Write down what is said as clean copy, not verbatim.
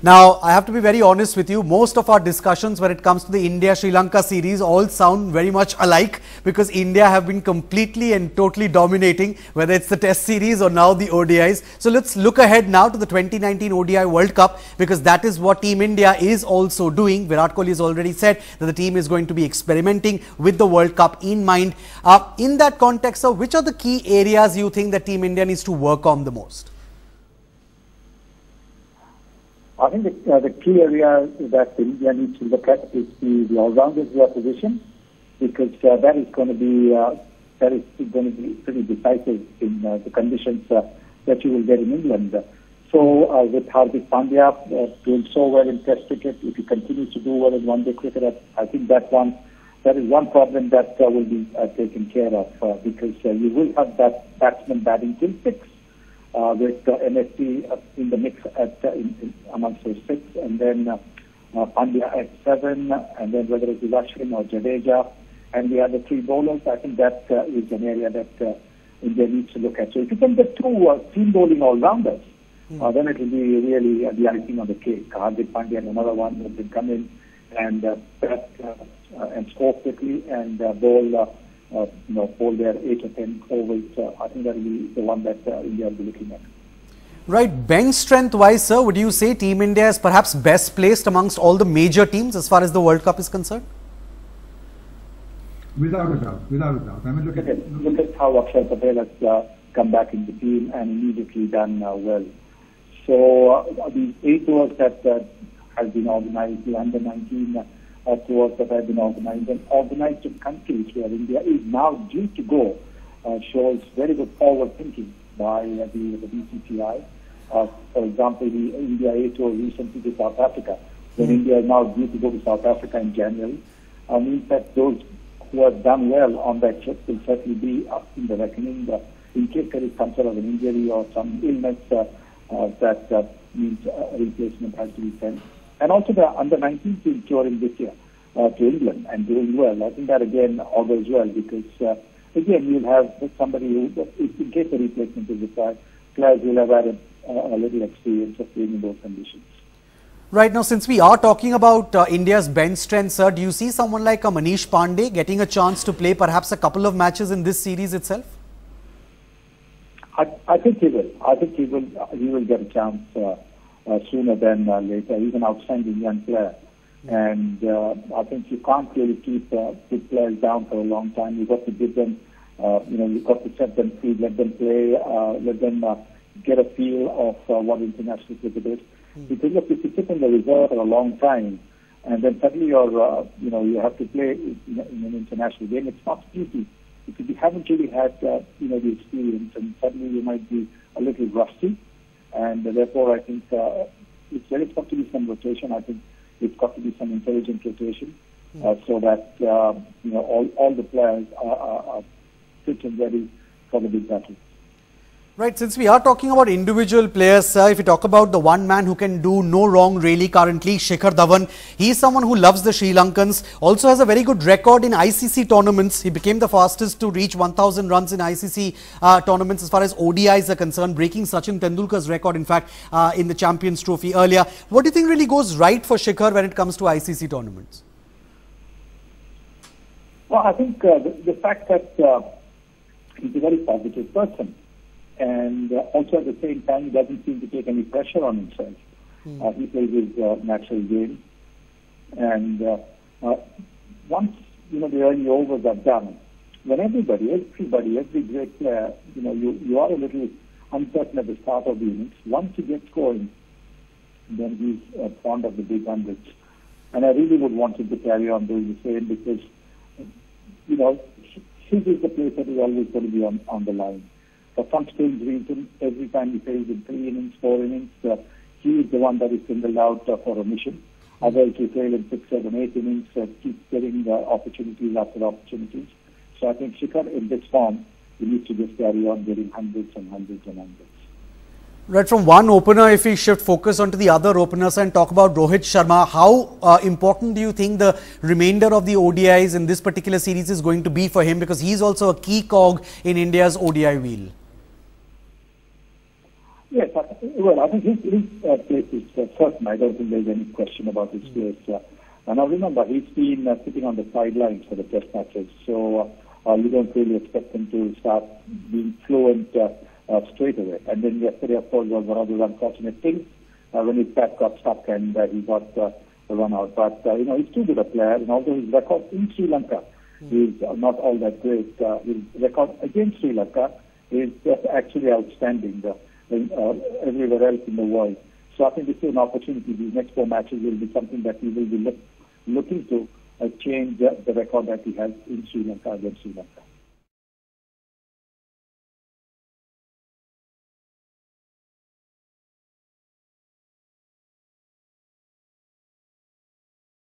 Now, I have to be very honest with you, most of our discussions when it comes to the India-Sri Lanka series all sound very much alike because India have been completely and totally dominating, whether it's the Test series or now the ODIs. So let's look ahead now to the 2019 ODI World Cup because that is what Team India is also doing. Virat Kohli has already said that the team is going to be experimenting with the World Cup in mind. In that context, sir, which are the key areas you think that Team India needs to work on the most? I think the key area that India needs to look at is the all-rounders position, because that is going to be pretty decisive in the conditions that you will get in England. So with Hardik Pandya doing so well in Test cricket, if he continues to do well in one-day cricket, I think that is one problem that will be taken care of, because you will have that batsman batting till 6. With MST in the mix amongst those 6, and then Pandya at 7, and then whether it's Ashwin or Jadeja, and the other 3 bowlers, I think that is an area that India needs to look at. So if you can get 2 seam bowling all-rounders, then it will be really the icing on the cake. Hardik Pandya and another one who can come in and bat and score quickly and bowl their 8 or 10 overs. I think that will be the one that India will be looking at. Right, bench strength wise, sir, would you say Team India is perhaps best placed amongst all the major teams as far as the World Cup is concerned? Without a doubt, without a doubt. I mean, look at how Akshar Patel has come back in the team and immediately done well. So the 8 tours that has been organized, the under-19 tours that have been organized in countries where India is now due to go, shows very good forward thinking by the BCCI. For example, the India A tour recently to South Africa, when India is now due to go to South Africa in January, means that those who have done well on that trip will certainly be up in the reckoning. In case there is some sort of an injury or some illness, that means a replacement has to be sent. And also the under-19 team touring this year to England and doing well. I think that again augurs well, because again you'll have somebody who, in case a replacement is required, players will have had a little experience of playing in those conditions. Right, now since we are talking about India's bench strength, sir, do you see someone like Manish Pandey getting a chance to play perhaps a couple of matches in this series itself? I think he will. I think he will get a chance sooner than later. He's an outstanding young player. And I think you can't really keep good players down for a long time. You've got to give them, you've got to set them free, let them play, let them get a feel of what international cricket is. Because look, if you sit in the reserve for a long time, and then suddenly you have to play in an international game, it's not easy. If you haven't really had the experience, and suddenly you might be a little rusty, and therefore I think it's got to be some rotation. I think it's got to be some intelligent rotation, so that all the players are fit and ready for the big battle. Right, since we are talking about individual players, sir, if you talk about the one man who can do no wrong really currently, Shikhar Dhawan, he is someone who loves the Sri Lankans, also has a very good record in ICC tournaments. He became the fastest to reach 1,000 runs in ICC tournaments as far as ODIs are concerned, breaking Sachin Tendulkar's record, in fact, in the Champions Trophy earlier. What do you think really goes right for Shikhar when it comes to ICC tournaments? Well, I think the fact that he's a very positive person. And also at the same time, he doesn't seem to take any pressure on himself. He plays his natural game. And once, the early overs are done, when every great player, you are a little uncertain at the start of the innings. Once he gets going, then he's fond of the big hundreds. And I really would want him to carry on doing the same, because, his is the place that is always going to be on the line. For some strange reason, every time he plays in 3 innings, 4 innings, he is the one that is singled out for a mission. Others who play in 6, 7, 8 innings keep getting opportunities after opportunities. So I think Shikhar, in this form, he needs to just carry on getting hundreds and hundreds and hundreds. Right, from one opener, if we shift focus onto the other openers and talk about Rohit Sharma, how important do you think the remainder of the ODIs in this particular series is going to be for him? Because he's also a key cog in India's ODI wheel. Yes, Well, I think his place is certain. I don't think there's any question about his place. And now remember, he's been sitting on the sidelines for the test matches, so you don't really expect him to start being fluent straight away. And then yesterday, of course, was one of those unfortunate things when his bat got stuck and he got run out. But, he's too good a player, and although his record in Sri Lanka is not all that great, his record against Sri Lanka is just actually outstanding everywhere else in the world. So I think this is an opportunity. These next 4 matches will be something that he will be looking to change the record that he has in Sri Lanka against Sri Lanka.